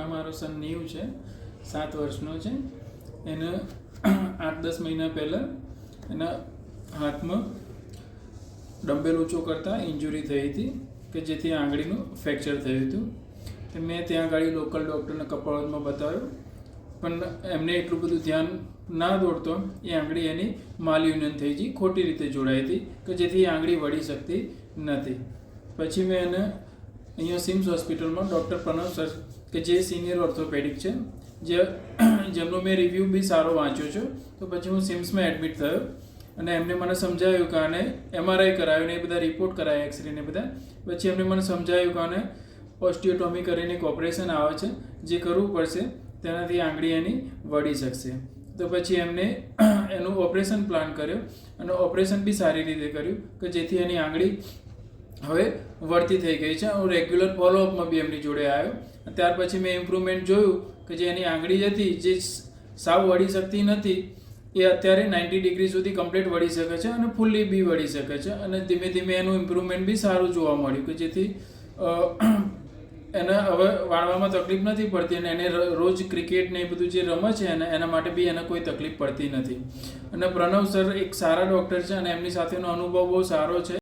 આ મારો સન નીવ છે, 7 વર્ષનો છે. એને 8-10 મહિના પહેલાં એના હાથમાં ડમ્બેલ ઊંચો કરતાં ઇન્જુરી થઈ હતી કે જેથી આંગળીનું ફ્રેક્ચર થયું હતું. મેં ત્યાં આગળ લોકલ ડૉક્ટરને કપાળમાં બતાવ્યો, પણ એમને એટલું બધું ધ્યાન ના દોડતો એ આંગળી એની માલયુનિયન થઈ ગઈ, ખોટી રીતે જોડાઈ હતી કે જેથી આંગળી વળી શકતી નથી. પછી મેં એને અહીંયા સિમ્સ હોસ્પિટલમાં ડૉક્ટર પ્રણવ સર કે જે સિનિયર ઓર્થોપેડિક છે, જેમનો મેં રિવ્યૂ બી સારો વાંચ્યો છે, તો પછી હું સિમ્સમાં એડમિટ થયો અને એમને મને સમજાવ્યું કે આને MRI કરાવ્યું ને એ બધા રિપોર્ટ કરાયા, એક્સરે ને બધા. પછી એમને મને સમજાવ્યું કે આને ઓસ્ટિયોટોમી કરીને એક ઓપરેશન આવે છે જે કરવું પડશે, તેનાથી આંગળી એની વળી શકશે. તો પછી એમને એનું ઓપરેશન પ્લાન કર્યો અને ઓપરેશન બી સારી રીતે કર્યું કે જેથી એની આંગળી હવે વળતી થઈ ગઈ છે. હું રેગ્યુલર ફોલોઅપમાં બી એમની જોડે આવ્યો. ત્યાર પછી મેં ઇમ્પ્રુવમેન્ટ જોયું કે જે એની આંગળી હતી જે સાવ વળી શકતી નથી એ અત્યારે 90 ડિગ્રી સુધી કમ્પ્લીટ વળી શકે છે અને ફૂલ્લી બી વળી શકે છે. અને ધીમે ધીમે એનું ઇમ્પ્રુવમેન્ટ બી સારું જોવા મળ્યું કે જેથી એને હવે વાળવામાં તકલીફ નથી પડતી અને એને રોજ ક્રિકેટ ને એ બધું જે રમે છે એના માટે બી એને કોઈ તકલીફ પડતી નથી. અને પ્રણવ સર એક સારા ડૉક્ટર છે અને એમની સાથેનો અનુભવ બહુ સારો છે.